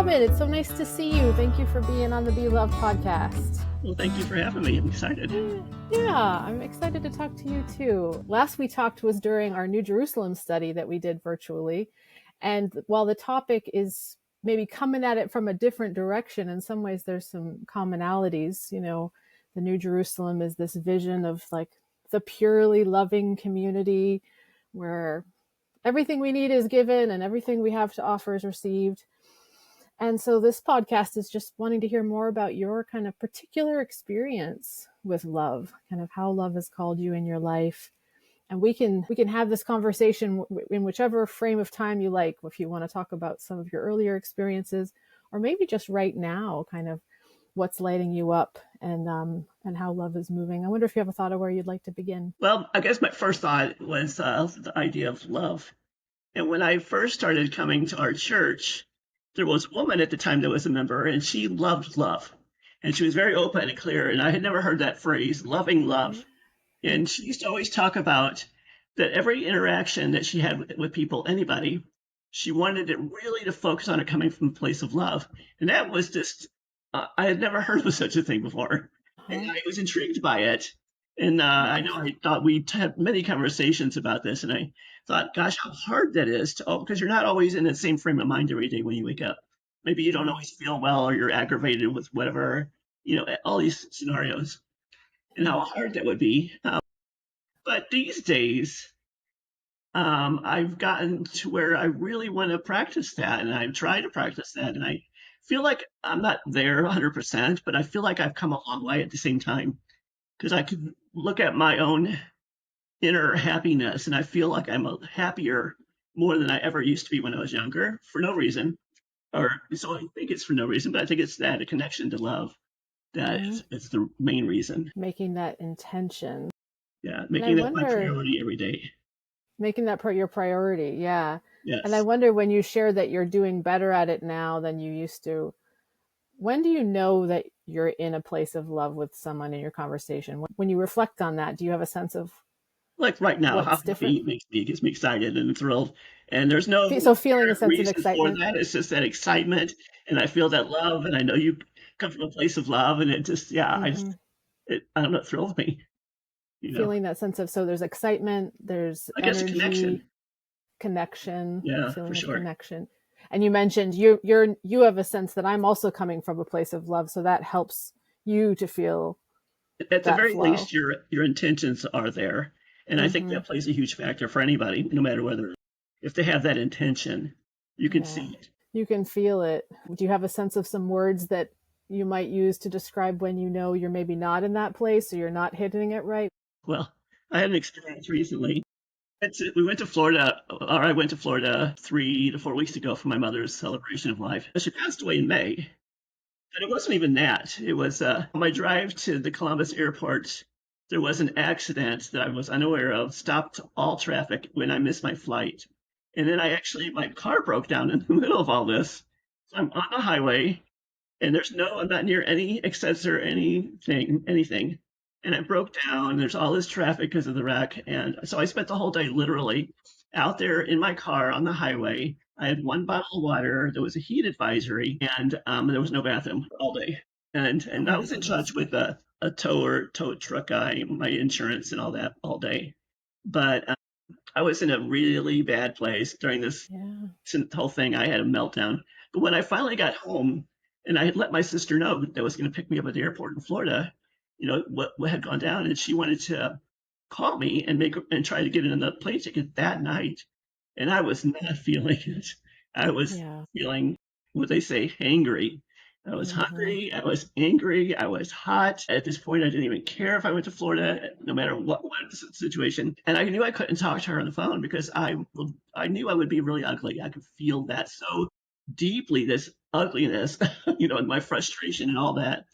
Robbin, it's so nice to see you. Thank you for being on the Be Loved podcast. Well, thank you for having me. I'm excited. Yeah, I'm excited to talk to you too. Last we talked was during our New Jerusalem study that we did virtually. And while the topic is maybe coming at it from a different direction, in some ways there's some commonalities. You know, the New Jerusalem is this vision of like the purely loving community where everything we need is given and everything we have to offer is received. And so this podcast is just wanting to hear more about your kind of particular experience with love, kind of how love has called you in your life. And we can have this conversation in whichever frame of time you like, if you want to talk about some of your earlier experiences, or maybe just right now, kind of what's lighting you up and how love is moving. I wonder if you have a thought of where you'd like to begin. Well, I guess my first thought was the idea of love. And when I first started coming to our church, there was a woman at the time that was a member, and she loved love. And she was very open and clear. And I had never heard that phrase, loving love. And she used to always talk about that every interaction that she had with people, anybody, she wanted it really to focus on it coming from a place of love. And that was just, I had never heard of such a thing before. And I was intrigued by it. And I know I thought we had many conversations about this. And I thought, gosh, how hard that is because you're not always in the same frame of mind every day when you wake up. Maybe you don't always feel well or you're aggravated with whatever, all these scenarios and how hard that would be. But these days, I've gotten to where I really want to practice that. And I've tried to practice that. And I feel like I'm not there 100%, but I feel like I've come a long way at the same time because I could look at my own inner happiness and I feel like I'm happier more than I ever used to be when I was younger for no reason. So I think it's for no reason, but I think it's that a connection to love that is the main reason. Making that intention. Yeah, making that my priority every day. Making that your priority, yeah. Yes. And I wonder when you share that you're doing better at it now than you used to, when do you know that you're in a place of love with someone in your conversation? When you reflect on that, do you have a sense of like right now, how different gets me excited and thrilled. And there's no feeling a sense of excitement for that. It's just that excitement, and I feel that love, and I know you come from a place of love, and it just I don't know, it thrills me. Feeling that sense of there's excitement, there's energy, connection, yeah, for sure, connection. And you mentioned you have a sense that I'm also coming from a place of love, so that helps you to feel. At the very least, your intentions are there. And I think that plays a huge factor for anybody, no matter if they have that intention, you can see it. You can feel it. Do you have a sense of some words that you might use to describe when you know you're maybe not in that place or you're not hitting it right? Well, I had an experience recently. We went to Florida, or I went to Florida 3 to 4 weeks ago for my mother's celebration of life. She passed away in May. And it wasn't even that. It was on my drive to the Columbus airport. There was an accident that I was unaware of, stopped all traffic when I missed my flight. And then my car broke down in the middle of all this. So I'm on the highway and I'm not near any exits or anything. And I broke down. There's all this traffic because of the wreck. And so I spent the whole day literally out there in my car on the highway. I had one bottle of water. There was a heat advisory and there was no bathroom all day. And I was in touch with a tow truck guy, my insurance and all that all day. But I was in a really bad place during this whole thing. I had a meltdown. But when I finally got home and I had let my sister know that was going to pick me up at the airport in Florida, what had gone down, and she wanted to call me and try to get in the plane ticket that night. And I was not feeling it. I was feeling what they say, hangry. I was hungry. I was angry. I was hot. At this point, I didn't even care if I went to Florida, no matter what was the situation. And I knew I couldn't talk to her on the phone because I knew I would be really ugly. I could feel that so deeply, this ugliness, and my frustration and all that.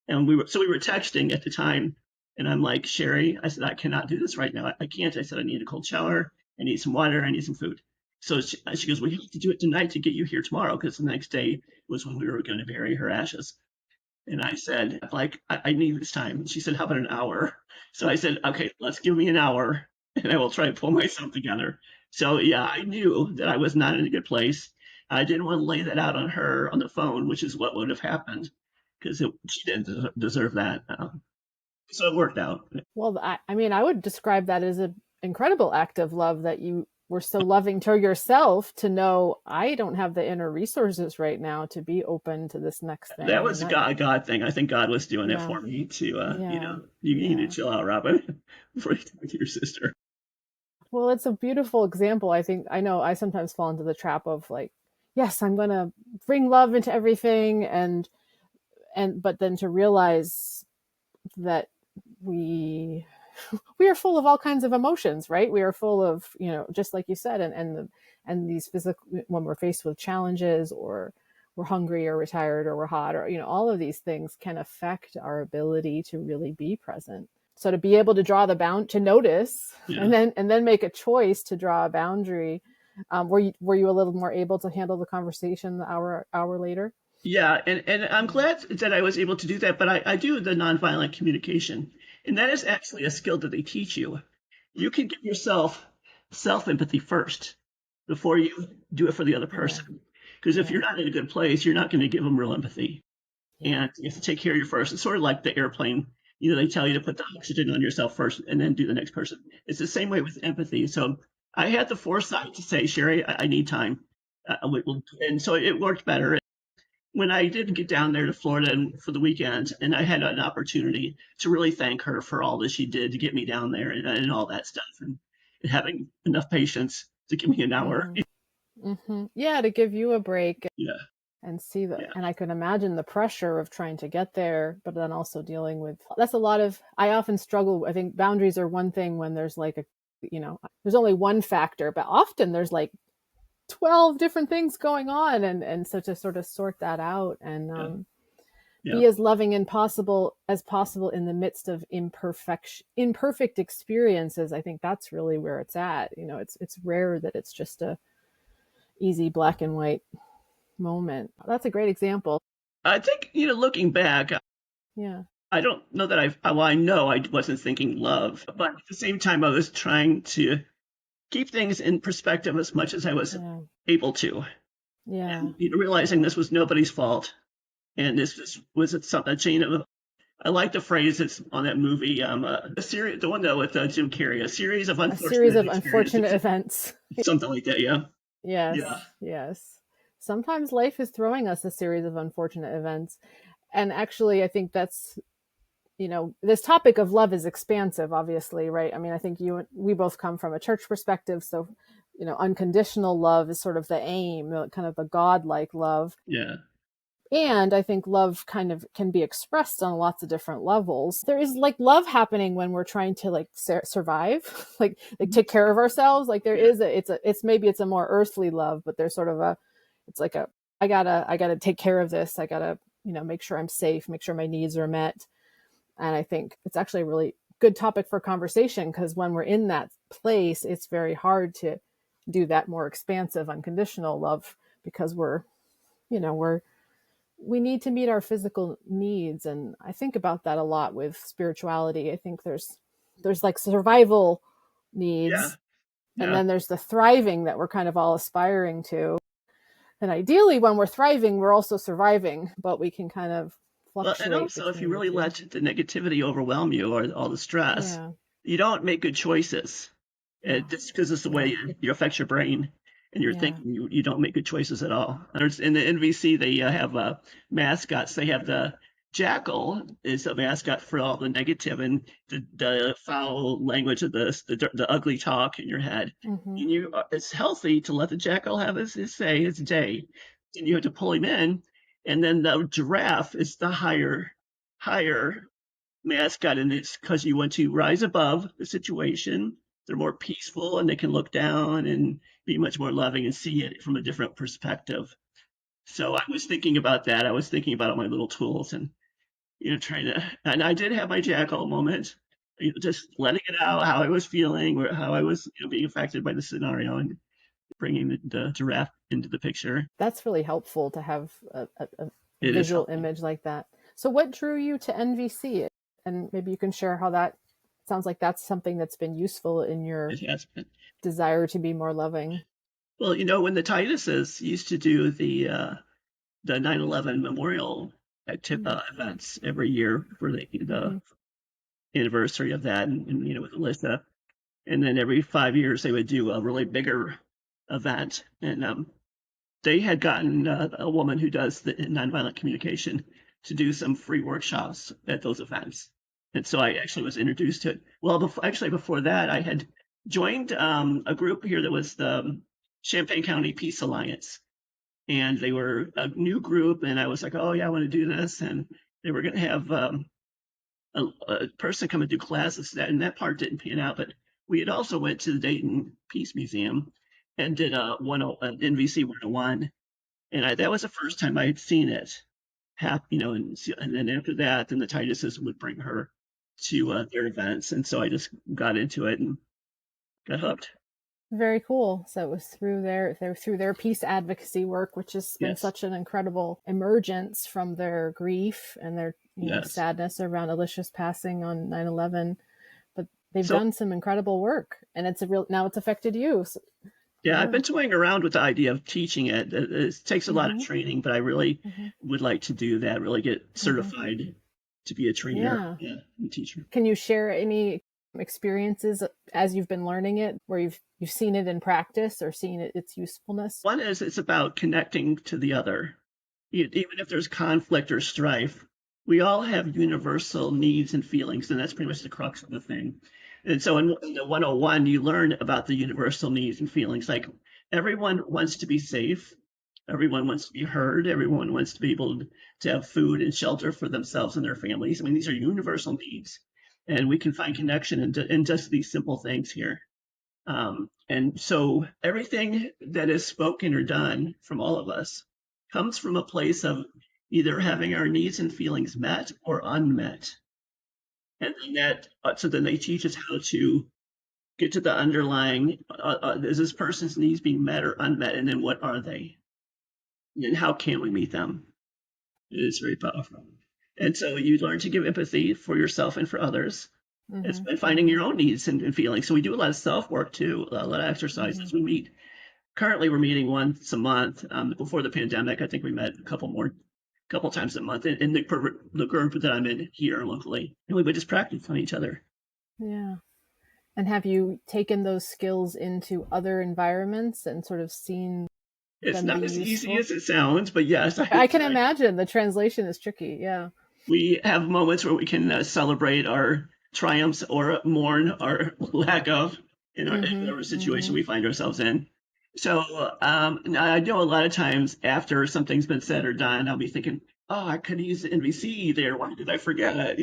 And we were texting at the time. And I'm like, Sherry, I said, I cannot do this right now. I can't. I said, I need a cold shower. I need some water. I need some food. So she goes, we have to do it tonight to get you here tomorrow, because the next day was when we were going to bury her ashes. And I said, I need this time. And she said, how about an hour? So I said, okay, let's give me an hour and I will try to pull myself together. So yeah, I knew that I was not in a good place. I didn't want to lay that out on her on the phone, which is what would have happened because she didn't deserve that. So it worked out. Well, I mean, I would describe that as an incredible act of love that you were so loving to yourself to know I don't have the inner resources right now to be open to this next That thing. was And that, a God thing. I think God was doing it yeah, for me to, yeah, you need to yeah. chill out, Robin, before you talk to your sister. Well, it's a beautiful example. I think I know I sometimes fall into the trap of like, yes, I'm going to bring love into everything but then to realize that we we are full of all kinds of emotions, right? We are full of, just like you said, and these physical, when we're faced with challenges, or we're hungry or we're tired or we're hot, or all of these things can affect our ability to really be present. So to be able to draw the bound, to notice, Yeah. and then make a choice to draw a boundary. Were you a little more able to handle the conversation the hour later? Yeah, and I'm glad that I was able to do that, but I do the nonviolent communication. And that is actually a skill that they teach you. You can give yourself self empathy first before you do it for the other Yeah, person. Because if yeah, you're not in a good place, you're not going to give them real empathy. yeah. And you have to take care of you first. It's sort of like the airplane. They tell you to put the oxygen on yourself first and then do the next person. It's the same way with empathy. So I had the foresight to say, Sherry, I need time. And so it worked better when I did get down there to Florida for the weekend, and I had an opportunity to really thank her for all that she did to get me down there and all that stuff, and having enough patience to give me an hour. Hmm. Hmm. Yeah, to give you a break Yeah, and see that. yeah, And I can imagine the pressure of trying to get there, but then also dealing with that's a lot of. I often struggle. I think boundaries are one thing when there's like there's only one factor, but often there's like 12 different things going on, and so to sort of sort that out and yeah, yeah. be as loving and possible as possible in the midst of imperfect experiences. I think that's really where it's at. It's rare that it's just a easy black and white moment. That's a great example. I think looking back, Yeah, I don't know that I know I wasn't thinking love, but at the same time, I was trying to keep things in perspective as much as I was yeah, able to, yeah. and realizing Yeah, this was nobody's fault, and this was a chain of. I like the phrase that's on that movie, a series, the one though with Jim Carrey, a series of a series unfortunate of unfortunate experiences, events. something like that. Yeah, yeah, Yes, yes. Sometimes life is throwing us a series of unfortunate events. And actually, I think that's, this topic of love is expansive, obviously, right? I mean, I think we both come from a church perspective. So, unconditional love is sort of the aim, kind of the godlike love. yeah, And I think love kind of can be expressed on lots of different levels. There is like love happening when we're trying to like survive, like take care of ourselves. Like there yeah. is it's maybe it's a more earthly love, but there's sort of it's like I gotta take care of this. I gotta, make sure I'm safe, make sure my needs are met. And I think it's actually a really good topic for conversation, because when we're in that place, it's very hard to do that more expansive, unconditional love, because we need to meet our physical needs. And I think about that a lot with spirituality. I think there's like survival Yeah, needs, and yeah. then there's the thriving that we're kind of all aspiring to. And ideally when we're thriving, we're also surviving, but we can kind of Well, and fluctuate also if you between the really two. let the negativity overwhelm you or all the stress, Yeah, you don't make good choices. yeah, Just because it's the way yeah, you affects your brain and your yeah. thinking, you don't make good choices at all. There's in the NVC they have mascots. They have the jackal is a mascot for all the negative and the foul language of the ugly talk in your head. Hmm. And it's healthy to let the jackal have his say, his day, and you have to pull him in. And then the giraffe is the higher mascot, and it's because you want to rise above the situation. They're more peaceful and they can look down and be much more loving and see it from a different perspective. So I was thinking about that. I was thinking about my little tools and trying to. And I did have my jackal moment, just letting it out how I was feeling or how I was being affected by the scenario and bringing the giraffe into the picture. That's really helpful to have a It is visual helpful. image like that. So what drew you to NVC? And maybe you can share how that sounds like that's something that's been useful in your It has been. desire to be more loving. Well, when the Tituses used to do the 9/11 memorial Mm-hmm. events every year for the Mm-hmm. anniversary of that, and with Alyssa, and then every 5 years they would do a really bigger event, and they had gotten a woman who does the nonviolent communication to do some free workshops at those events. And so I actually was introduced to it. Well, before that, I had joined a group here that was the Champaign County Peace Alliance. And they were a new group. And I was like, oh, yeah, I want to do this. And they were going to have a person come and do classes. And that part didn't pan out. But we had also went to the Dayton Peace Museum and did an NVC 101, and that was the first time I had seen it happen, and then after that, then the Tituses would bring her to their events, and so I just got into it and got hooked. Very cool. So it was through their peace advocacy work, which has been Yes, such an incredible emergence from their grief and their yes. sadness around Alicia's passing on 9/11. But they've So done some incredible work, and now it's affected you. So, yeah, I've yeah. been toying around with the idea of teaching it. It takes a lot of Mm-hmm. training, but I really Mm-hmm. would like to do that. Really get Mm-hmm. certified to be a trainer, Yeah. yeah, and teacher. Can you share any experiences as you've been learning it, where you've seen it in practice or seen its usefulness? One is it's about connecting to the other. Even if there's conflict or strife, we all have universal needs and feelings, and that's pretty much the crux of the thing. And so in the 101, you learn about the universal needs and feelings. Like everyone wants to be safe, everyone wants to be heard, everyone wants to be able to have food and shelter for themselves and their families. I mean, these are universal needs, and we can find connection in just these simple things here. And so everything that is spoken or done from all of us comes from a place of either having our needs and feelings met or unmet. And then so then they teach us how to get to the underlying, is this person's needs being met or unmet? And then what are they? And how can we meet them? It's very powerful. And so you learn to give empathy for yourself and for others. It's Mm-hmm. been finding Mm-hmm. your own needs and feelings. So we do a lot of self work too, a lot of Mm-hmm. exercises. We meet Currently, we're meeting once a month. Before the pandemic, I think we met couple times a month in the group that I'm in here locally, and we would just practice on each other. Yeah. And have you taken those skills into other environments and sort of seen It's them be not as easy useful? as it sounds, but yes, I can imagine the translation is tricky. Yeah. we have moments where we can celebrate our triumphs or mourn our lack of in Mm-hmm. whatever Mm-hmm. situation we find ourselves in. So I know a lot of times after something's been said or done, I'll be thinking, "Oh, I could use the NVC there. Why did I forget it?"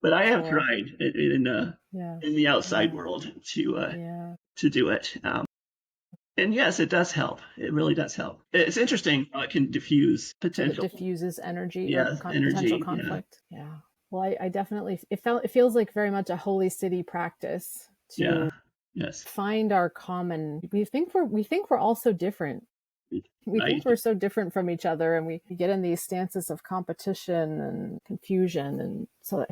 But I have Sure. tried Yeah. in the outside Yeah. world Yeah. to do it. And yes, it does help. It really does help. It's interesting how it can diffuse Sort of potential, diffuses energy or yeah, potential energy, yeah, conflict. Yeah. Well, I definitely it feels like very much a holy city practice yeah, to yes, find our common. We think we're all so different. We think right. we're so different from each other, and we get in these stances of competition and confusion, and so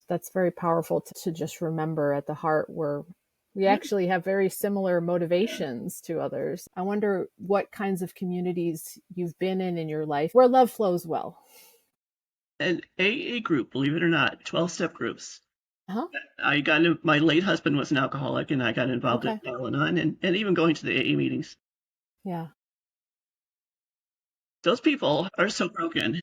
that's very powerful to just remember at the heart where we Yeah. actually have very similar Yeah. motivations to others. I wonder what kinds of communities you've been in your life where love flows well. An AA group, believe it or not, 12-step groups. Huh? My late husband was an alcoholic, and I got involved in Okay. Al-Anon and even going to the AA meetings. Yeah. Those people are so broken,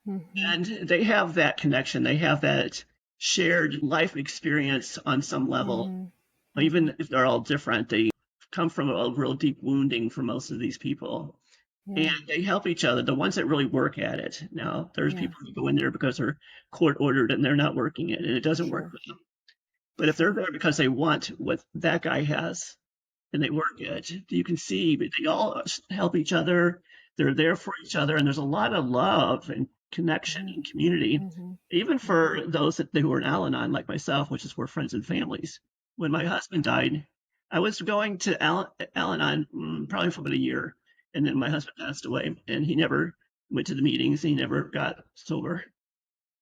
Mm-hmm. and they have that connection. They have that shared life experience on some level. Mm-hmm. Mm-hmm. Even if they're all different, they come from a real deep wounding for most of these people. And Yeah. they help each other, the ones that really work at it. Now, there's Yeah. people who go in there because they're court ordered and they're not working it, and it doesn't work Sure. for them. But if they're Sure. there because they want what that guy has and they work it, you can see but they all help each other. They're there for each other, and there's a lot of love and connection Mm-hmm. and community, Mm-hmm. even Mm-hmm. for those who are in Al-Anon, like myself, which is for friends and families. When my husband died, I was going to Al-Anon probably for about a year, and then my husband passed away, and he never went to the meetings. He never got sober.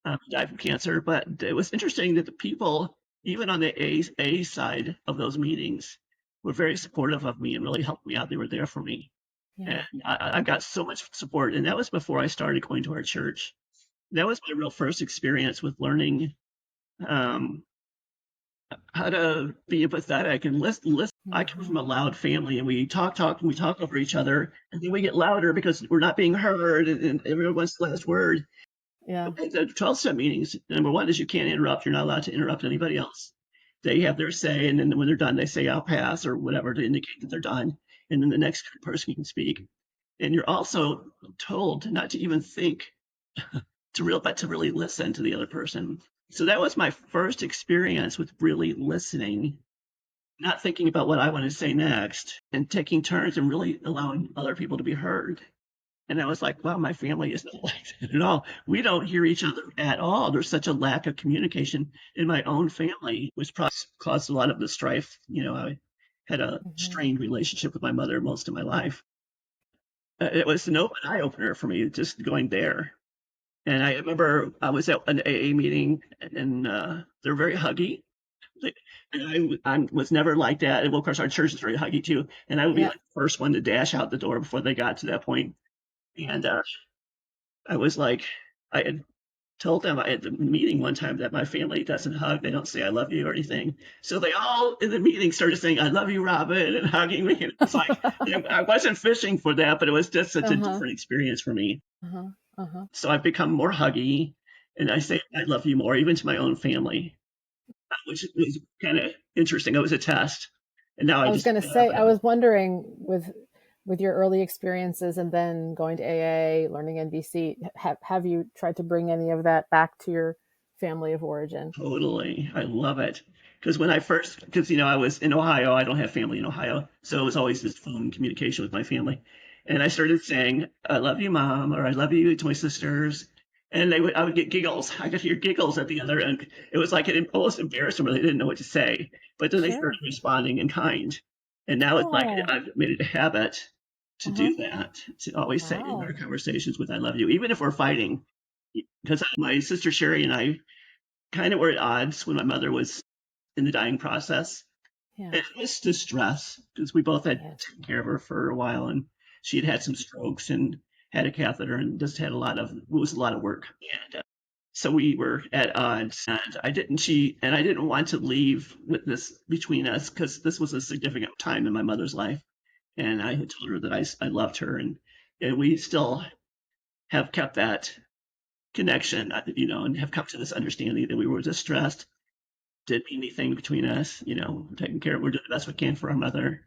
He died from cancer. But it was interesting that the people, even on the A side of those meetings, were very supportive of me and really helped me out. They were there for me. And Yeah. I got so much support. And that was before I started going to our church. That was my real first experience with learning um, how to be empathetic and listen. I come Hmm. from a loud family, and we and we talk over each other, and then we get louder because we're not being heard, and everyone wants the last word. Yeah. The 12-step meetings, number one is you can't interrupt. You're not allowed to interrupt anybody else. They have their say, and then when they're done, they say, I'll pass or whatever to indicate that they're done. And then the next person can speak. And you're also told not to even think but to really listen to the other person. So that was my first experience with really listening, not thinking about what I want to say next, and taking turns and really allowing other people to be heard. And I was like, wow, my family is not like that at all. We don't hear each other at all. There's such a lack of communication in my own family, which probably caused a lot of the strife. I had a Hmm. strained relationship with my mother most of my life. It was an eye opener for me just going there. And I remember I was at an AA meeting, and they're very huggy. And I was never like that. And well, of course, our church is very huggy too. And I would be Yeah. like the first one to dash out the door before they got to that point. And I was like, I had told them at the meeting one time that my family doesn't hug. They don't say I love you or anything. So they all in the meeting started saying, I love you, Robin, and hugging me. And it's like, I wasn't fishing for that, but it was just such a Uh-huh. different experience for me. Uh-huh. Uh-huh. So I've become more huggy, and I say I love you more, even to my own family, which was kind of interesting. It was a test, and now I I was just going to say, I was wondering with your early experiences and then going to AA, learning NVC, have you tried to bring any of that back to your family of origin? totally. I love it. Because I was in Ohio. I don't have family in Ohio. So it was always this phone communication with my family. And I started saying, I love you, Mom, or I love you to my sisters. And I would get giggles. I could hear giggles at the other end. It was like it almost embarrassed them. They didn't know what to say. But then they started Sure. responding in kind. And now it's like Oh, I've made it a habit to uh-huh. do that, to always say in our Wow. conversations with I love you, even if we're fighting. Because my sister Sherry and I kind of were at odds when my mother was in the dying process. Yeah. It was distress because we both had Yes. taken care of her for a while, and she had had some strokes and had a catheter and just had it was a lot of work. And so we were at odds, and I didn't want to leave with this between us because this was a significant time in my mother's life. And I had told her that I loved her, and we still have kept that connection, and have come to this understanding that we were distressed didn't mean anything between us, taking care of, we're doing the best we can for our mother.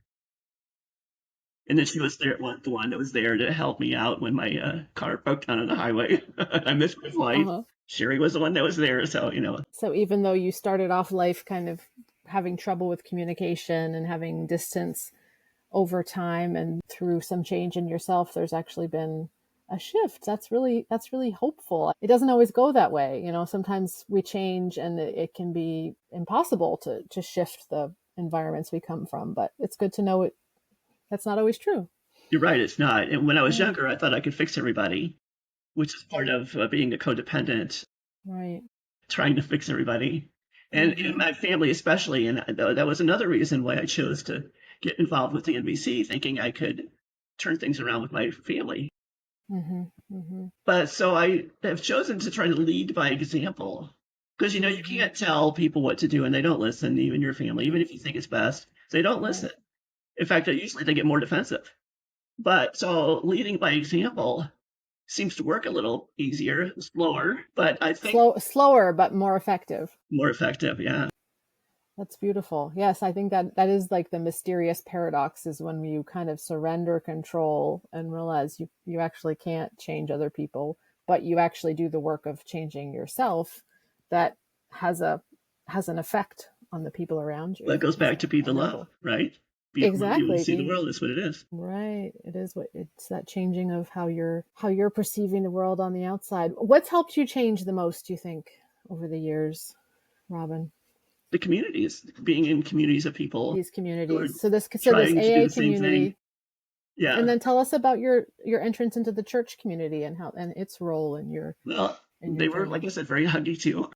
And then she was the one that was there to help me out when my car broke down on the highway. I missed my flight. Uh-huh. Sherry was the one that was there. So. So even though you started off life kind of having trouble with communication and having distance over time and through some change in yourself, there's actually been a shift. That's really hopeful. It doesn't always go that way. Sometimes we change and it can be impossible to shift the environments we come from, but it's good to know that's not always true. You're right, it's not. And when I was Yeah. younger, I thought I could fix everybody, which is part of being a codependent, Right. trying to fix everybody. And in Mm-hmm. my family, especially. And that was another reason why I chose to get involved with the NBC, thinking I could turn things around with my family. Mm-hmm. Mm-hmm. But so I have chosen to try to lead by example because you Mm-hmm. can't tell people what to do and they don't listen, even your family, even if you think it's best, they don't listen. Right. In fact, usually they get more defensive. But so leading by example seems to work a little easier, slower, but I think Slower, but more effective. more effective. Yeah. That's beautiful. Yes, I think that is like the mysterious paradox is when you kind of surrender control and realize you actually can't change other people, but you actually do the work of changing yourself that has a has an effect on the people around That you. goes It's back to be the love, wonderful. right? Be the love you would Exactly. see the Being world. That's what it is. right. It is what it's that changing of how you're perceiving the world on the outside. What's helped you change the most, you think, over the years, Robin? The communities, being in communities of people These who are communities. So this trying to do AA the same thing. community, and Yeah. then tell us about your entrance into the church community and how and its role Well, in your they were, like journey. I said, very huggy too.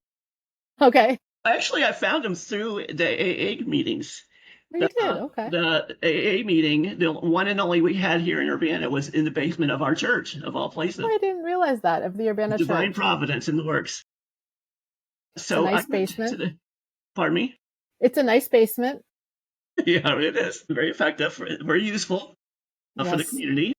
Okay. Actually, I found them through the AA meetings. Oh, you did? The Okay. the AA meeting, the one and only we had here in Urbana, was in the basement of our church, of all Oh, places. I didn't realize that of the Urbana Divine Church. providence in the works. It's a So I nice went to basement. pardon me? It's a nice basement. Yeah, it is very effective, very useful for the Yes. community.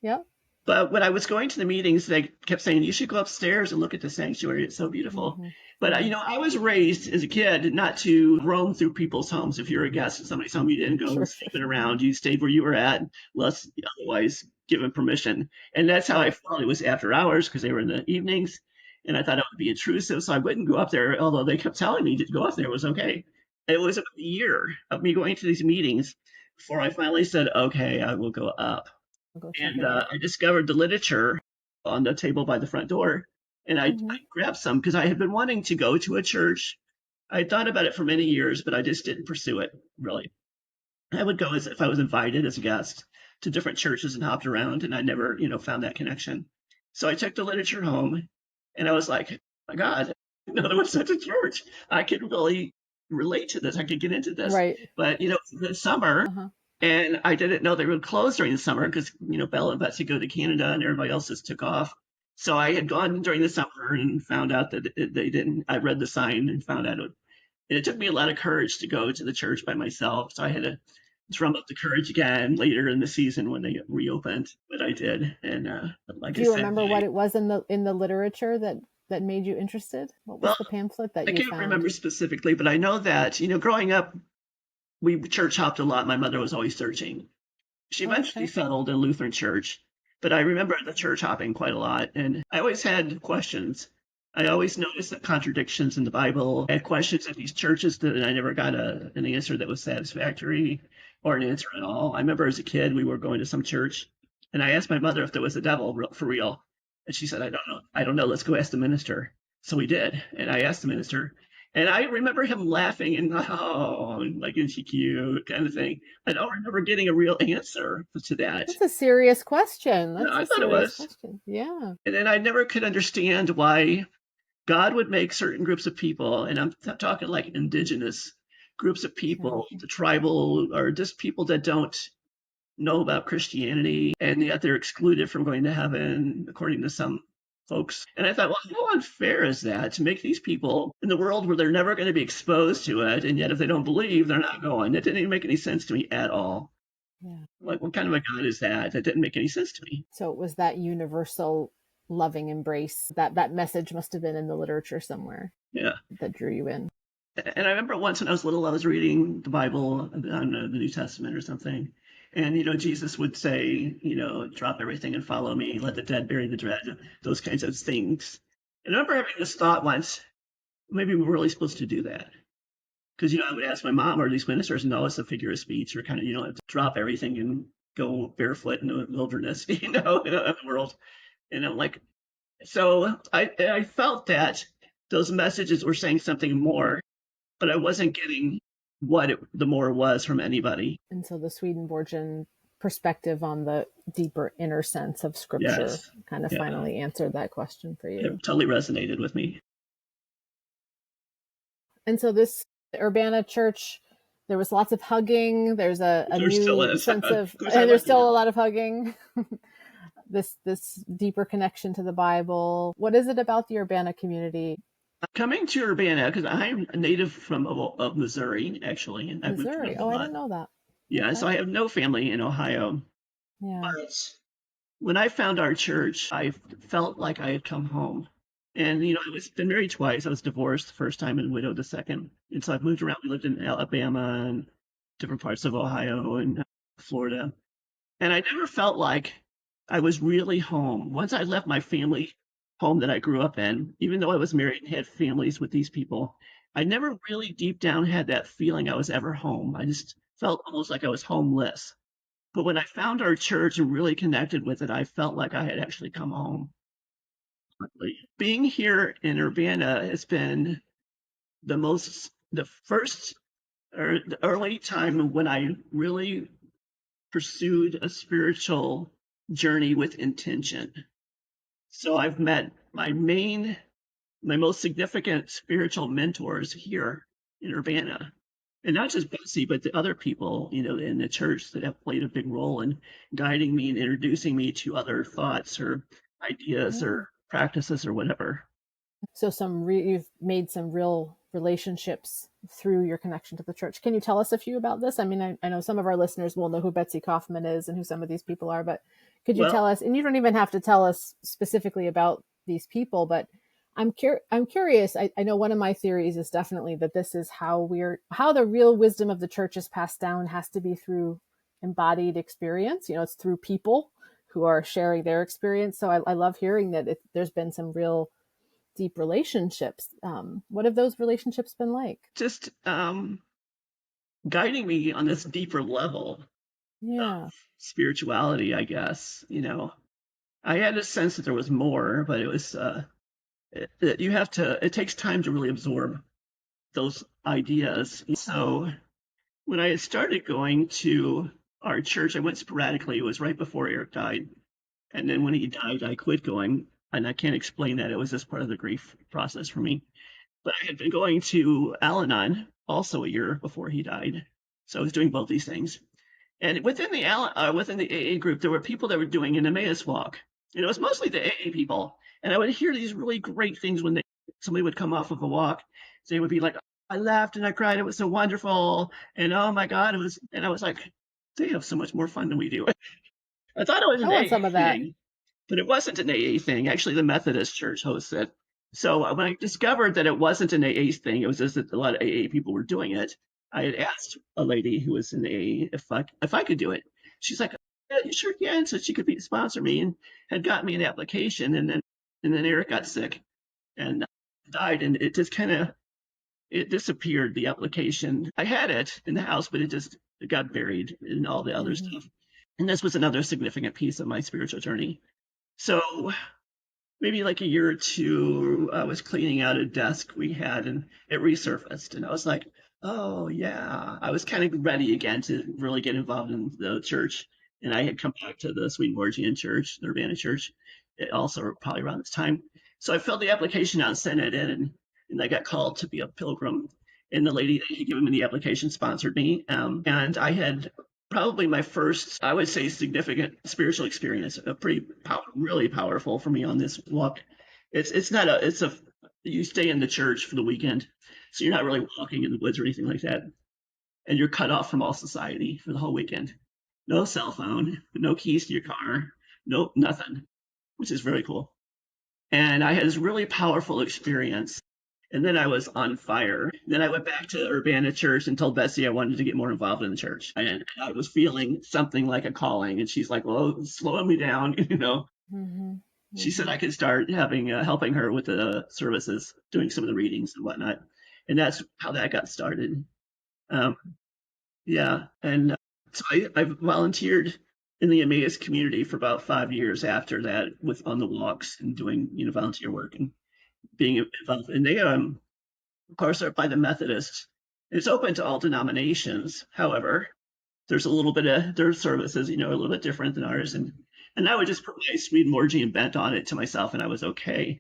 Yep. But when I was going to the meetings, they kept saying, you should go upstairs and look at the sanctuary. It's so beautiful. Hmm. But, Yeah. I was raised as a kid not to roam through people's homes. If you're a guest at somebody's home, you didn't go Sure, sure, snooping sure. around. You stayed where you were at, unless otherwise given permission. And that's how I Right. felt. It was after hours because they were in the evenings. And I thought it would be intrusive. So I wouldn't go up there, although they kept telling me to go up there. It was okay. It was about a year of me going to these meetings before I finally said, okay, I will go up. I'll go check And it out. I discovered the literature on the table by the front door. And I Hmm. grabbed some because I had been wanting to go to a church. I had thought about it for many years, but I just didn't pursue it really. I would go as if I was invited as a guest to different churches and hopped around, and I never, found that connection. So I took the literature home, and I was like, my God, there was such a church. I could really relate to this. I could get into this. Right. But, the summer, Uh-huh. and I didn't know they would close during the summer because, Bella and Betsy go to Canada and everybody else just took off. So I had gone during the summer and found out that they didn't. I read the sign and found out it took me a lot of courage to go to the church by myself. So I had to drum up the courage again later in the season when they reopened. But I did, and like Do I you said, remember what it was in the literature that made you interested? What was well, the pamphlet that I you can't found? remember specifically, but I know that growing up, we church hopped a lot. My mother was always searching. She Oh, eventually okay. settled in Lutheran church, but I remember the church hopping quite a lot, and I always had questions. I always noticed the contradictions in the Bible. I had questions at these churches that I never got an answer that was satisfactory or an answer at all. I remember as a kid, we were going to some church, and I asked my mother if there was a devil for real, and she said, "I don't know. I don't know. Let's go ask the minister." So we did, and I asked the minister, and I remember him laughing and like, is she cute, kind of thing. I don't remember getting a real answer to that. That's a serious question. Yeah, That's I a thought it serious was. question. Yeah. And then I never could understand why God would make certain groups of people, and I'm talking like indigenous groups of Okay. people, the tribal, or just people that don't know about Christianity, and yet they're excluded from going to heaven, according to some folks. And I thought, well, how unfair is that to make these people in the world where they're never going to be exposed to it, and yet if they don't believe, they're not going? It didn't even make any sense to me at all. Yeah. Like, what kind of a God is that? That didn't make any sense to me. So it was that universal loving embrace that message must have been in the literature somewhere Yeah. that drew you in. And I remember once when I was little, I was reading the Bible on the New Testament or something. And, Jesus would say, drop everything and follow me, let the dead bury the dead, those kinds of things. And I remember having this thought once, maybe we're really supposed to do that. Because, I would ask my mom or these ministers, no, it's a figure of speech, or kind of, have to drop everything and go barefoot in the wilderness, in the world. And I'm like, so I felt that those messages were saying something more, but I wasn't getting what the more was from anybody. And so the Swedenborgian perspective on the deeper inner sense of scripture Yes. kind of Yeah. finally answered that question for you. It totally resonated with me. And so this Urbana church, there was lots of hugging. There's a There still new is. sense Of of, course, I and there's like still a it. lot of hugging. This deeper connection to the Bible. What is it about the Urbana community? Coming to Urbana, because I'm a native of Missouri, actually, and I've moved Missouri. around a Oh, I lot. didn't know that. Yeah, so Okay. I have no family in Ohio. Yeah. But when I found our church, I felt like I had come home. And, I was been married twice. I was divorced the first time and widowed the second. And so I've moved around. We lived in Alabama and different parts of Ohio and Florida. And I never felt like I was really home. Once I left my family home that I grew up in, even though I was married and had families with these people, I never really deep down had that feeling I was ever home. I just felt almost like I was homeless. But when I found our church and really connected with it, I felt like I had actually come home. Being here in Urbana has been the first or the early time when I really pursued a spiritual journey with intention. So I've met my most significant spiritual mentors here in Urbana. And not just Betsy, but the other people, in the church that have played a big role in guiding me and introducing me to other thoughts or ideas Yeah. or practices or whatever. So you've made some real relationships through your connection to the church. Can you tell us a few about this? I mean, I know some of our listeners will know who Betsy Kaufman is and who some of these people are, but could you tell Well, us, and you don't even have to tell us specifically about these people, but I'm curious. I know one of my theories is definitely that this is how the real wisdom of the church is passed down has to be through embodied experience. It's through people who are sharing their experience. So I love hearing that there's been some real deep relationships. What have those relationships been like? just guiding me on this deeper level Yeah. spirituality, I guess. I had a sense that there was more, but it was that you have to. It takes time to really absorb those ideas. So when I had started going to our church, I went sporadically. It was right before Eric died, and then when he died, I quit going, and I can't explain that. It was just part of the grief process for me. But I had been going to Al-Anon also a year before he died, so I was doing both these things. And within the AA group, there were people that were doing an Emmaus walk. And it was mostly the AA people. And I would hear these really great things when somebody would come off of a walk. They would be like, I laughed and I cried. It was so wonderful. And oh my God, and I was like, they have so much more fun than we do. I thought it was I an want AA some of that. thing, but it wasn't an AA thing. Actually, the Methodist Church hosts it. So when I discovered that it wasn't an AA thing, it was just that a lot of AA people were doing it. I had asked a lady who was in AA if I could do it. She's like, yeah, you sure can. So she could sponsor me and had got me an application. And then Eric got sick and died, and it just kind of it disappeared. The application, I had it in the house, but it got buried in all the other Mm-hmm. stuff. And this was another significant piece of my spiritual journey. So maybe like a year or two, I was cleaning out a desk we had and it resurfaced. And I was like, oh, yeah. I was kind of ready again to really get involved in the church. And I had come back to the Swedenborgian church, the Urbana church, also probably around this time. So I filled the application out and sent it in. And I got called to be a pilgrim. And the lady that had given me the application sponsored me. And I had probably my first, I would say, significant spiritual experience, a really powerful for me on this walk. It's not a it's a you stay in the church for the weekend, so you're not really walking in the woods or anything like that, and you're cut off from all society for the whole weekend. No cell phone, no keys to your car, no nothing, which is very cool. And I had this really powerful experience. And then I was on fire. Then I went back to Urbana Church and told Betsy I wanted to get more involved in the church. And I was feeling something like a calling. And she's like, well, it's slowing me down. Mm-hmm. She said Mm-hmm. I could start helping her with the services, doing some of the readings and whatnot. And that's how that got started. Um, yeah. And so I volunteered in the Emmaus community for about 5 years after that with on the walks and doing, volunteer work and being involved. And they, of course, are by the Methodists. It's open to all denominations. However, there's a little bit of their services, a little bit different than ours. And I would just put my Swedenborgian bent on it to myself, and I was okay.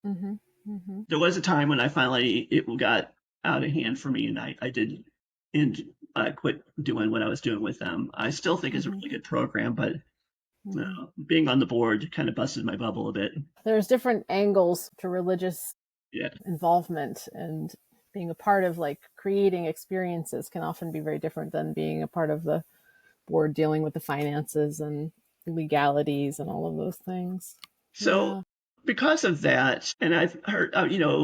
Mm-hmm. Mm-hmm. There was a time when it got out of hand for me, and I did, and I quit doing what I was doing with them. I still think it's a Mm-hmm. really good program, but Mm-hmm. being on the board kind of busted my bubble a bit. There's different angles to religious Yeah. involvement, and being a part of like creating experiences can often be very different than being a part of the board dealing with the finances and legalities and all of those things. So Yeah. because of that, and I've heard,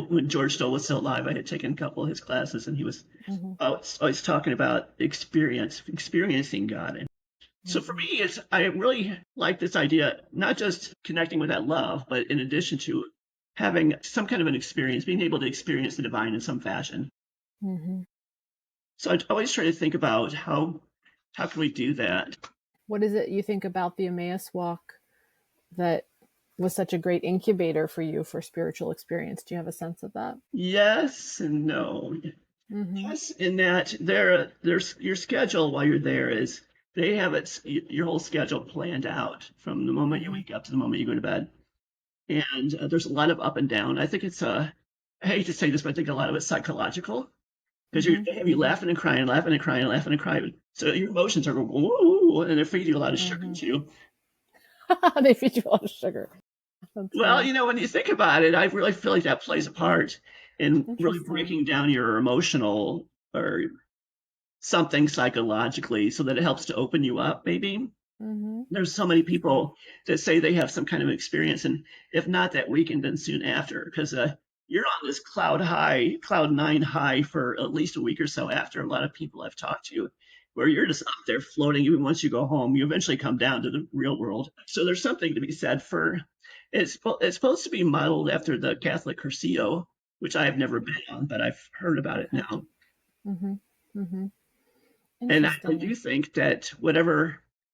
when George Stoll was still alive, I had taken a couple of his classes, and he was Mm-hmm. always talking about experiencing God. And so for Mm-hmm. me, I really like this idea, not just connecting with that love, but in addition to having some kind of an experience, being able to experience the divine in some fashion. Mm-hmm. So I always try to think about how can we do that. What is it you think about the Emmaus walk that was such a great incubator for you for spiritual experience? Do you have a sense of that? Yes and no. Mm-hmm. Yes, in that there's your schedule while you're there is they have your whole schedule planned out from the moment you Mm-hmm. wake up to the moment you go to bed, and there's a lot of up and down. I think I hate to say this, but I think a lot of it's psychological because Mhm. they have you Mhm. laughing and crying, laughing and crying, laughing and crying. So your emotions are going, whoa, and they're feeding you a lot of sugar Mhm. too. They feed you a lot of sugar. That's Well, funny. when you think about it, I really feel like that plays a part in really Interesting. breaking down your emotional or something psychologically so that it helps to open you up, maybe. Mhm. There's so many Interesting. people that say they have some kind of experience, and if not that weekend, then soon after, because you're on this cloud nine high for at least a week or so after a lot of people I've talked to, where you're just up there floating. Even once you go home, you eventually come down to the real world. So there's something to be said for it's supposed to be modeled after the Catholic Cursillo, which I have never been on, but I've heard about it Okay. now. Mhm. Mhm. And I do Interesting. think that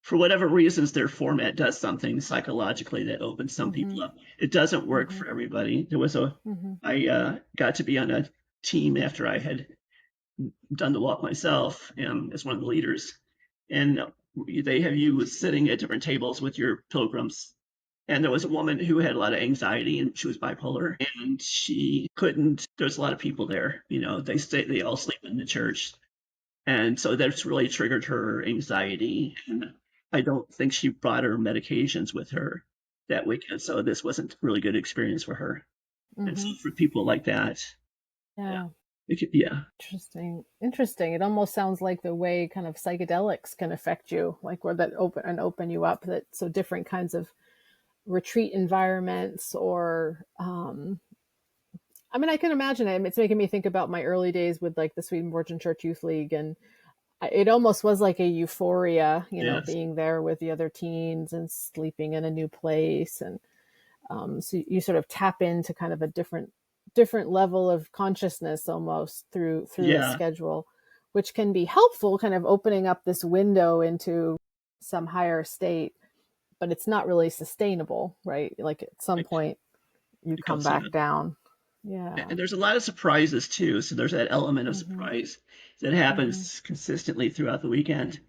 for whatever reasons, their format does something psychologically that opens some people Mhm. up. It doesn't work Mhm. for everybody. Mhm. I got to be on a team after I had done the walk myself as one of the leaders. And they have you sitting at different tables with your pilgrims. And there was a woman who had a lot of anxiety and she was bipolar and she couldn't, there's a lot of people there, they all sleep in the church. And so that's really triggered her anxiety. And I don't think she brought her medications with her that weekend. So this wasn't a really good experience for her. And so Mhm. for people like that, yeah, Yeah. yeah, Interesting. Interesting. It almost sounds like the way kind of psychedelics can affect you, like where that open you up. That so different kinds of retreat environments, or I mean, I can imagine it. It's making me think about my early days with like the Swedenborgian Church Youth League, and it almost was like a euphoria, yes, being there with the other teens and sleeping in a new place, and so you sort of tap into kind of a different level of consciousness almost through the yeah, schedule, which can be helpful, kind of opening up this window into some higher state, but it's not really sustainable, right? Like at some right. point you It come goes, yeah. back down. Yeah. And there's a lot of surprises too. So there's that element of Mhm. surprise that Mhm. happens consistently throughout the weekend.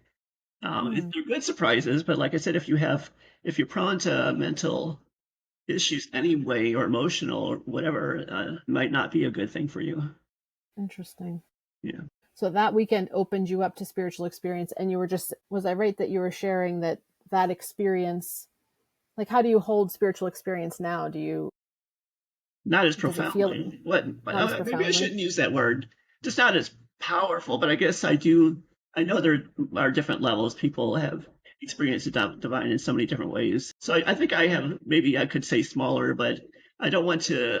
Hmm. They're good surprises, but like I said, if you're prone to mental issues anyway or emotional or whatever, might not be a good thing for you. Interesting. Yeah. So that weekend opened you up to spiritual experience, and you were just, was I right that you were sharing that that experience, like how do you hold spiritual experience now? Not as Does it feel profoundly. What? not as Maybe I profoundly? shouldn't use that word. Just not as powerful, but I guess I do. I know there are different levels. People have experienced the divine in so many different ways. So I think I have. Maybe I could say smaller, but I don't want to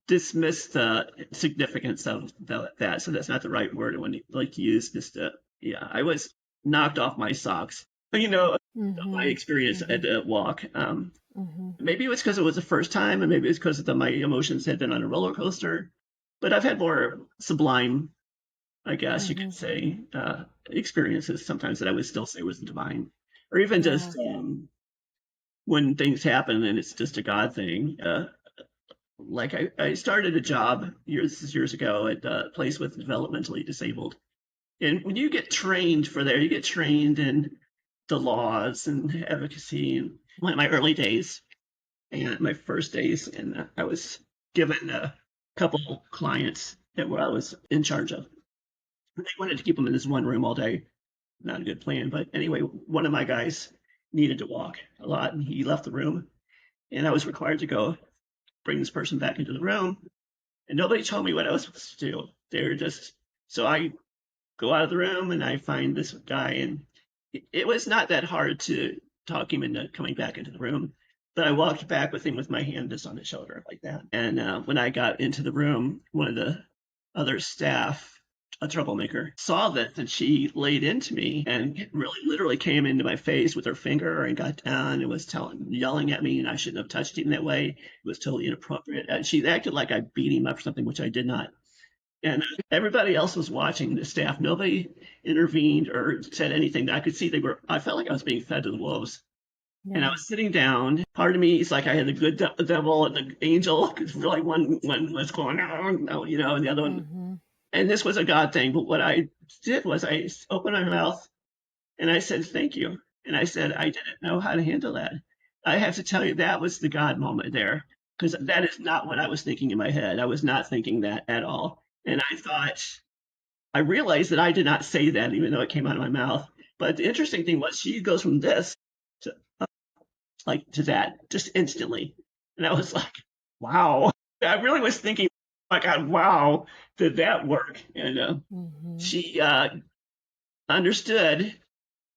dismiss the significance of that. So that's not the right word I want to like to use. Just yeah, I was knocked off my socks. My Mm-hmm. experience Mm-hmm. at the walk. Mm-hmm. Maybe it was because it was the first time, and maybe it's because my emotions had been on a roller coaster. But I've had more sublime, I guess you Mm-hmm. could say, experiences sometimes that I would still say was divine, or even Yeah. just when things happen and it's just a God thing. Like I started a job years ago at a place with developmentally disabled, and when you get trained for there, you get trained in the laws and advocacy. And my early days, and my first days, and I was given a couple clients that I was in charge of. They wanted to keep them in this one room all day. Not a good plan, but anyway, one of my guys needed to walk a lot, and he left the room, and I was required to go bring this person back into the room, and nobody told me what I was supposed to do. They're just so I go out of the room and I find this guy, and it was not that hard to talk him into coming back into the room. But I walked back with him with my hand just on his shoulder like that. And when I got into the room, one of the other staff, a troublemaker, saw this and she laid into me and really literally came into my face with her finger and got down and was yelling at me, and I shouldn't have touched him that way. It was totally inappropriate. And she acted like I beat him up for something, which I did not. And everybody else was watching the staff. Nobody intervened or said anything. I could see I felt like I was being fed to the wolves. And I Yeah. was sitting down. Part of me is like I had the good devil and the angel. Because like one was going, oh, and the other one. Mm-hmm. And this was a God thing. But what I did was I opened my mouth and I said, thank you. And I said, I didn't know how to handle that. I have to tell you, that was the God moment there. Because that is not what I was thinking in my head. I was not thinking that at all. And I realized that I did not say that, even though it came out of my mouth. But the interesting thing was, she goes from this to to that just instantly, and I was like, wow. I really was thinking, oh my God, wow, did that work? And Hmm. she understood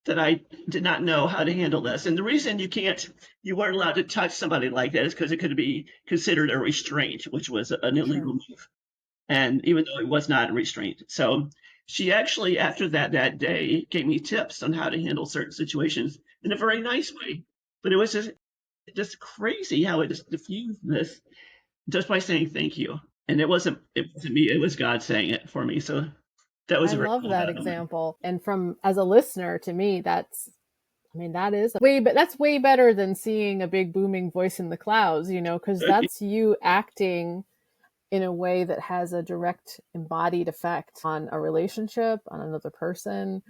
that I did not know how to handle this. And the reason you weren't allowed to touch somebody like that is because it could be considered a restraint, which was an Sure. illegal move. And even though it was not a restraint. So she actually, after that day, gave me tips on how to handle certain situations in a very nice way. But it was just crazy how it just diffused this just by saying thank you. And it wasn't me, it was God saying it for me. So that was I a very love cool that moment. example. And from as a listener, to me, I mean, that's way better than seeing a big booming voice in the clouds, because that's you acting in a way that has a direct embodied effect on a relationship, on another person.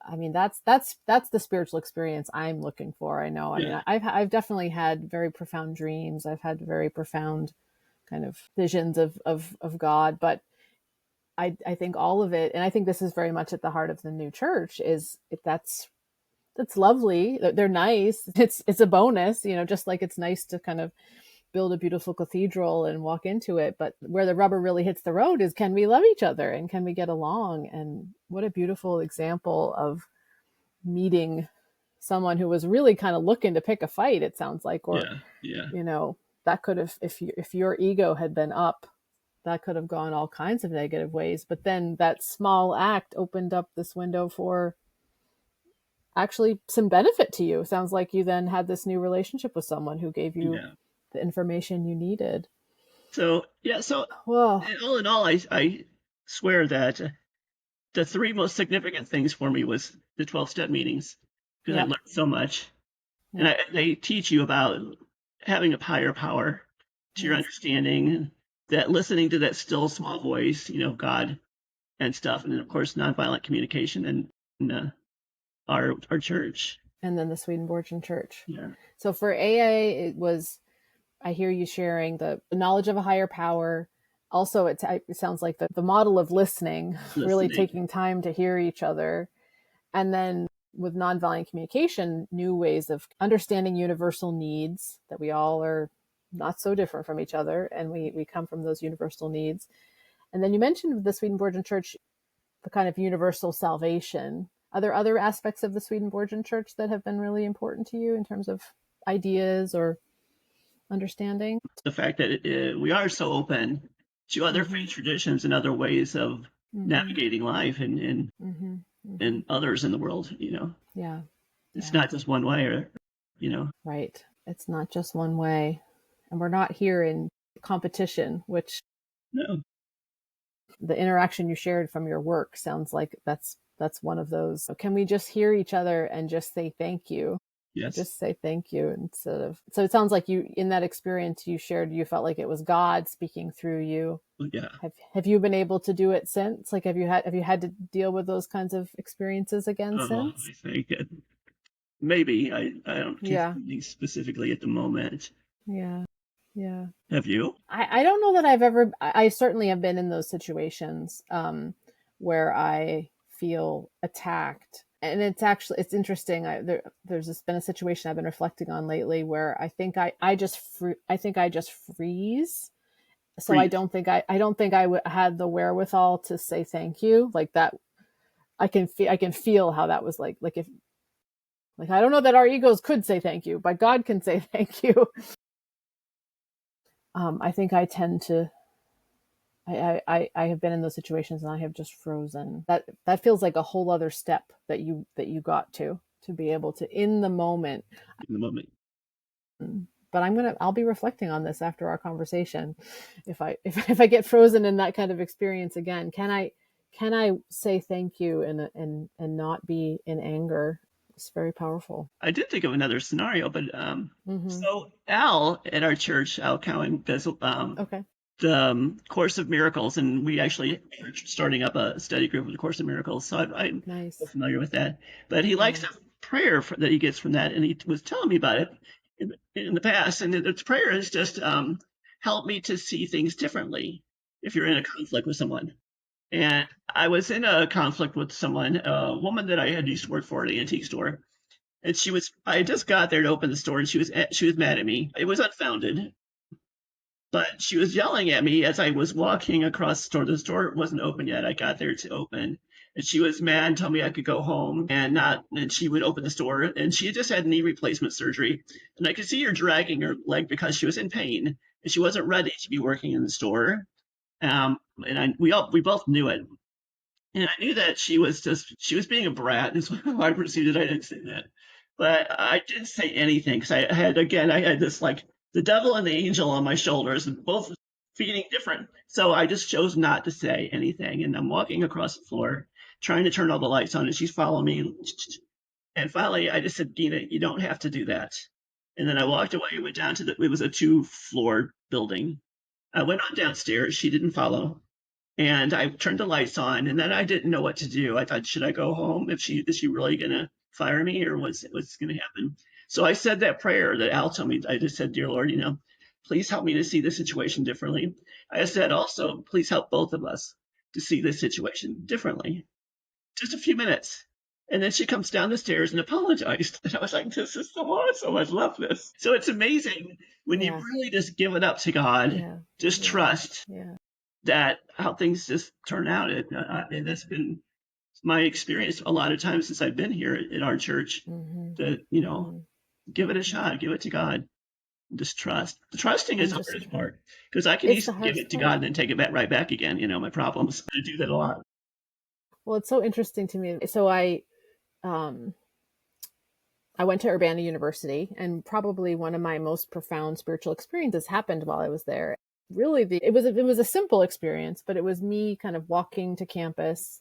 I mean, that's the spiritual experience I'm looking for. I know. I mean, Yeah, I've definitely had very profound dreams. I've had very profound kind of visions of God, but I think all of it, and I think this is very much at the heart of the new church, is that's lovely. They're nice. It's a bonus, just like it's nice to kind of build a beautiful cathedral and walk into it. But where the rubber really hits the road is, can we love each other and can we get along? And what a beautiful example of meeting someone who was really kind of looking to pick a fight, it sounds like, or, yeah, yeah, you know, that could have, if your ego had been up, that could have gone all kinds of negative ways. But then that small act opened up this window for actually some benefit to you. It sounds like you then had this new relationship with someone who gave you yeah. the information you needed. So yeah, so Well, in all, I swear that the three most significant things for me was the 12-step meetings because I yep, learned so much. And yep, they teach you about having a higher power to your yes. understanding, that listening to that still small voice, God and stuff, and then of course nonviolent communication and our church. And then the Swedenborgian Church. Yeah, So for AA, it was, I hear you sharing the knowledge of a higher power. Also, it sounds like the model of listening, really listening. taking time to hear each other. And then with nonviolent communication, new ways of understanding universal needs, that we all are not so different from each other and we come from those universal needs. And then you mentioned the Swedenborgian Church, the kind of universal salvation. Are there other aspects of the Swedenborgian Church that have been really important to you in terms of ideas or understanding? The fact that we are so open to other Mm-hmm. faith traditions and other ways of Mm-hmm. navigating life Mm-hmm. Mm-hmm. and others in the world. Yeah. It's Yeah. not just one way, or Right. It's not just one way. And we're not here in competition, which no, the interaction you shared from your work sounds like that's one of those. Can we just hear each other and just say thank you? yes, Just say thank you instead of. So it sounds like you, in that experience you shared, you felt like it was God speaking through you. yeah. Have you been able to do it since? Like, have you had to deal with those kinds of experiences again Oh, since? I think maybe I don't can't Yeah. think specifically at the moment. Yeah. Yeah. Have you? I don't know that I've ever, I certainly have been in those situations where I feel attacked. And it's interesting. There's just been a situation I've been reflecting on lately where I think I just freeze. So Freeze. I don't think had the wherewithal to say thank you like that. I can feel how that was like if, like, I don't know that our egos could say thank you, but God can say thank you. I think I tend to, I have been in those situations and I have just frozen. That feels like a whole other step that you got to be able to, in the moment. In the moment. But I'll be reflecting on this after our conversation. If I get frozen in that kind of experience again, can I say thank you and not be in anger? It's very powerful. I did think of another scenario, but Mm-hmm. so Al at our church, Al Cowan, does Okay. the Course of Miracles, and we actually are starting up a study group of the Course of Miracles. So I'm Nice. familiar with that. But he likes Yeah. a prayer that he gets from that, and he was telling me about it in the past. And its prayer is just help me to see things differently. if you're in a conflict with someone. And I was in a conflict with someone, a woman that I had used to work for at an antique store. And I just got there to open the store and she was mad at me. It was unfounded, but she was yelling at me as I was walking across the store. The store wasn't open yet. I got there to open. And she was mad and told me I could go home and she would open the store. And she had just had knee replacement surgery. And I could see her dragging her leg because she was in pain and she wasn't ready to be working in the store. We both knew it. And I knew that she was being a brat, is how I perceived it. I didn't say that. But I didn't say anything because I had this like the devil and the angel on my shoulders, both feeling different. So I just chose not to say anything. And I'm walking across the floor, trying to turn all the lights on, and she's following me. And finally, I just said, Dina, you don't have to do that. And then I walked away and went down it was a 2-floor building. I went on downstairs. She didn't follow. And I turned the lights on, and then I didn't know what to do. I thought, should I go home? Is she really gonna fire me, or what's gonna happen? So I said that prayer that Al told me. I just said, dear Lord, please help me to see the situation differently. I said also, please help both of us to see this situation differently. Just a few minutes. And then she comes down the stairs and apologized. And I was like, this is so awesome. I love this. So it's amazing when you Yeah. really just give it up to God, Yeah. just Yeah. trust Yeah. that how things just turn out. And that's been my experience a lot of times since I've been here at our church. Mm-hmm. That Mm-hmm. give it a Yeah. shot, give it to God, just trust. The trusting is And the just hardest part because I can it's the easily give hardest it to part. God and then take it back right back again. My problems. I do that a lot. Well, it's so interesting to me. So um I went to Urbana University, and probably one of my most profound spiritual experiences happened while I was there. Really, it was a simple experience, but it was me kind of walking to campus,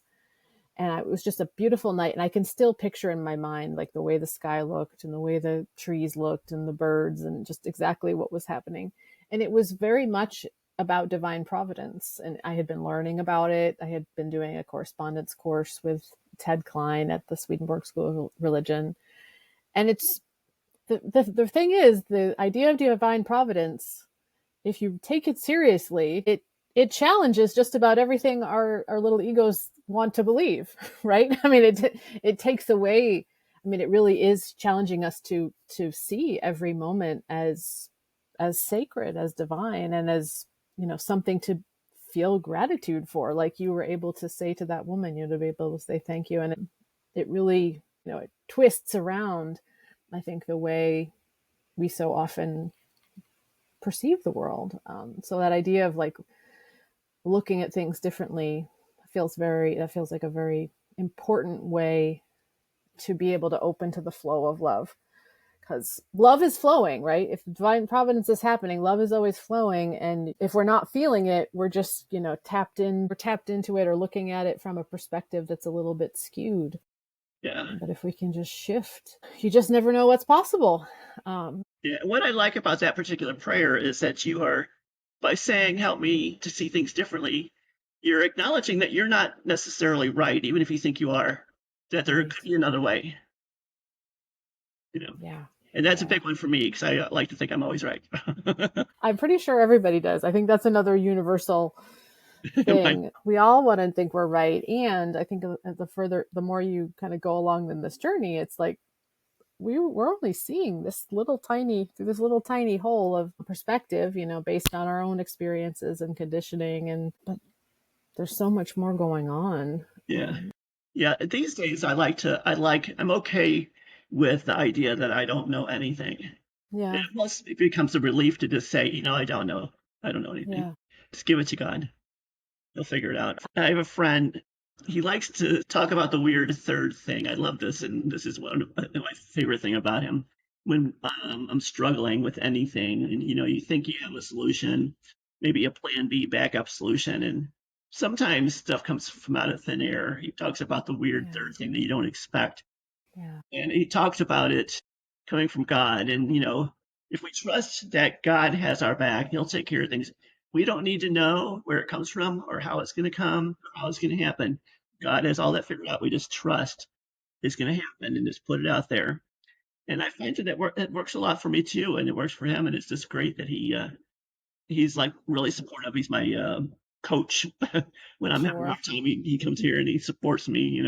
and it was just a beautiful night. And I can still picture in my mind like the way the sky looked and the way the trees looked and the birds and just exactly what was happening. And it was very much about divine providence, and I had been learning about it. I had been doing a correspondence course with Ted Klein at the Swedenborg School of Religion, and it's the thing is, the idea of divine providence, if you take it seriously, it challenges just about everything our little egos want to believe, right? I mean, it takes away. I mean, it really is challenging us to see every moment as sacred, as divine, and as something to feel gratitude for. Like you were able to say to that woman, to be able to say thank you, and it really it twists around, I think, the way we so often perceive the world. So that idea of like looking at things differently that feels like a very important way to be able to open to the flow of love, because love is flowing, right? If divine providence is happening, love is always flowing. And if we're not feeling it, we're just, we're tapped into it or looking at it from a perspective that's a little bit skewed. Yeah. But if we can just shift, you just never know what's possible. Yeah. What I like about that particular prayer is that you are, by saying, help me to see things differently, you're acknowledging that you're not necessarily right, even if you think you are, that there Right. could be another way, you know. Yeah. And that's a Yeah. big one for me because I like to think I'm always right. I'm pretty sure everybody does. I think that's another universal My- thing. We all want to think we're right. And I think the more you kind of go along in this journey, it's like we're only seeing through this little tiny hole of perspective, based on our own experiences and conditioning. But there's so much more going on. yeah. Yeah. These days, I'm okay with the idea that I don't know anything. And Yeah. plus, it becomes a relief to just say, I don't know. I don't know anything. Yeah. Just give it to God. He'll figure it out. I have a friend. He likes to talk about the weird third thing. I love this, and this is one of my favorite thing about him. When I'm struggling with anything, and you think you have a solution, maybe a plan B backup solution, and sometimes stuff comes from out of thin air. He talks about the weird Yeah. third thing that you don't expect, Yeah. and he talks about it coming from God. And if we trust that God has our back, He'll take care of things. We don't need to know where it comes from or how it's going to come or how it's going to happen. God has all that figured out. We just trust it's going to happen and just put it out there. And I find that works a lot for me too, and it works for him. And it's just great that he's like really supportive. He's my coach when I'm having a Sure. rough time. He comes here and he supports me,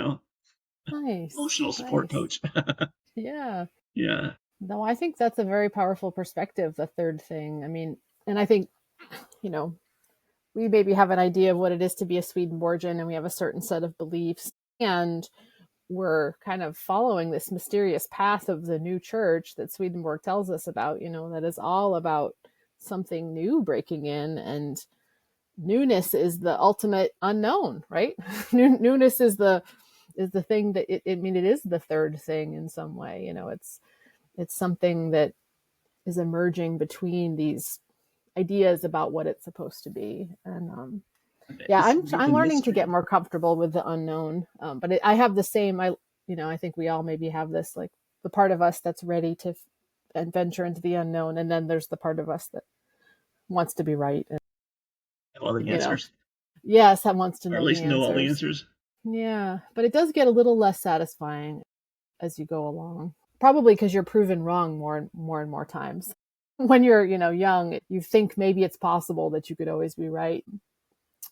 Nice. emotional support Nice. coach. Yeah. Yeah. No, I think that's a very powerful perspective, the third thing. I mean, and I think, we maybe have an idea of what it is to be a Swedenborgian, and we have a certain set of beliefs. And we're kind of following this mysterious path of the new church that Swedenborg tells us about, that is all about something new breaking in, and newness is the ultimate unknown, right? Newness is the thing that it is the third thing in some way. It's something that is emerging between these ideas about what it's supposed to be. And yeah, It's I'm the learning to get mystery. more comfortable with the unknown. But I have the same. I think we all maybe have this, like, the part of us that's ready to venture into the unknown, and then there's the part of us that wants to be right. And, All the answers, yes, that wants to or at know the least know all the answers. answers. Yeah, but it does get a little less satisfying as you go along. Probably because you're proven wrong more and more times. When you're, young, you think maybe it's possible that you could always be right.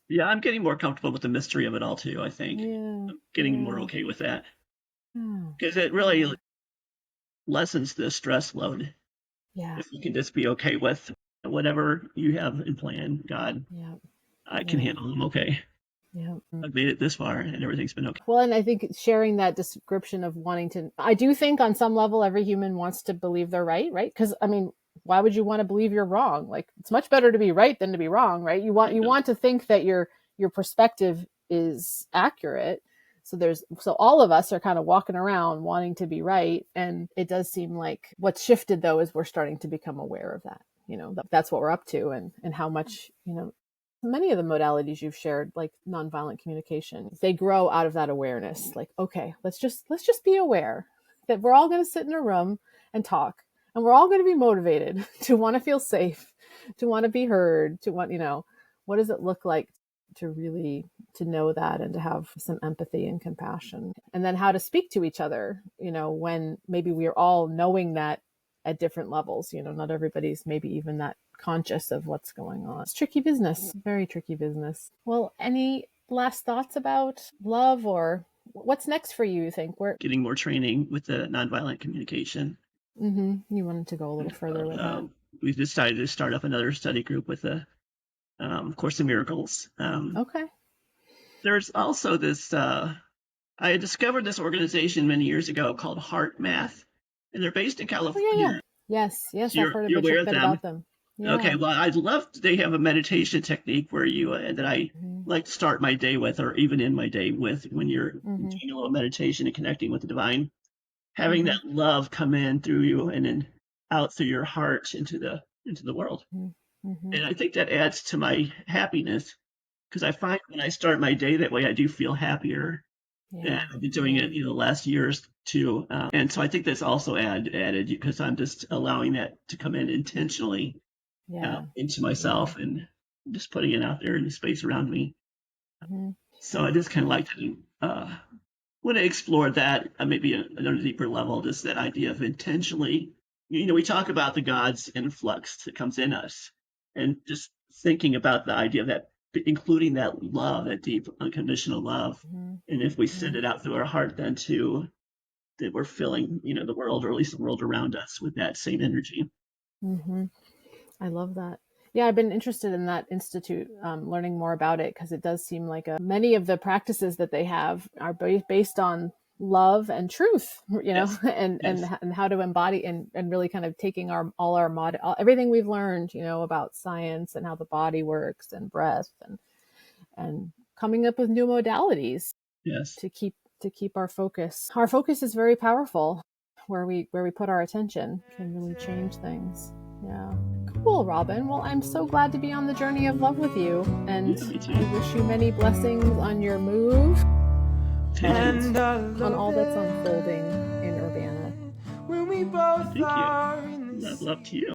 Yeah, I'm getting more comfortable with the mystery of it all too. I think Yeah, I'm getting more yeah, okay with that yeah, because it really yeah, lessens the stress load. yeah, If you can just be okay with whatever you have in plan, God, yeah, I can yeah, handle them okay. yeah. I've made it this far and everything's been okay. Well, and I think sharing that description of wanting to, I do think on some level every human wants to believe they're right, right? Because I mean, why would you want to believe you're wrong? Like, it's much better to be right than to be wrong, right? You Yeah. want to think that your perspective is accurate. So all of us are kind of walking around wanting to be right, and it does seem like what's shifted though is we're starting to become aware of that. That's what we're up to, and how much, many of the modalities you've shared, like nonviolent communication, they grow out of that awareness. Like, okay, let's just be aware that we're all going to sit in a room and talk, and we're all going to be motivated to want to feel safe, to want to be heard, to want, what does it look like to really to know that, and to have some empathy and compassion, and then how to speak to each other, when maybe we're all knowing that at different levels. Not everybody's maybe even that conscious of what's going on. It's tricky business, very tricky business. Well, any last thoughts about love, or what's next for you think? Getting more training with the nonviolent communication. You wanted to go a little further with that. We've decided to start up another study group with the Course in Miracles. Okay. There's also this, I discovered this organization many years ago called Heart Math, and they're based in Oh, yeah, yeah. California. Yes, So I've heard a you're bit, aware of bit them. about them. Okay, Yeah. well, I'd love they have a meditation technique where you that I Mm-hmm. like to start my day with, or even in my day with, when you're Mm-hmm. doing a little meditation and connecting with the divine, having Mm-hmm. that love come in through you and then out through your heart into the world. Mm-hmm. And I think that adds to my happiness because I find when I start my day that way, I do feel happier. And Yeah. I've been doing Yeah. it, the last years too. And so I think that's also added because I'm just allowing that to come in intentionally Yeah. into Yeah. myself and just putting it out there in the space around me. Mm-hmm. So I just kind of Yeah. like to want to explore that maybe on a deeper level, just that idea of intentionally. We talk about the God's influx that comes in us, and just thinking about the idea of that, including that love, that deep unconditional love. And if we Mm-hmm. send it out through our heart, then too, that we're filling, the world, or at least the world around us, with that same energy. Mm-hmm. I love that. Yeah, I've been interested in that institute, learning more about it, because it does seem like many of the practices that they have are based on love and truth, Yes, and yes, how to embody, and really kind of taking everything we've learned, about science and how the body works and breath, and coming up with new modalities yes. to keep our focus. Our focus is very powerful. Where we put our attention can really change things. Yeah. Cool, Robin. Well, I'm so glad to be on the journey of love with you, and Yeah, me I too. wish you many blessings on your move Thank you. and on all that's unfolding in Urbana. Thank you. Love to you.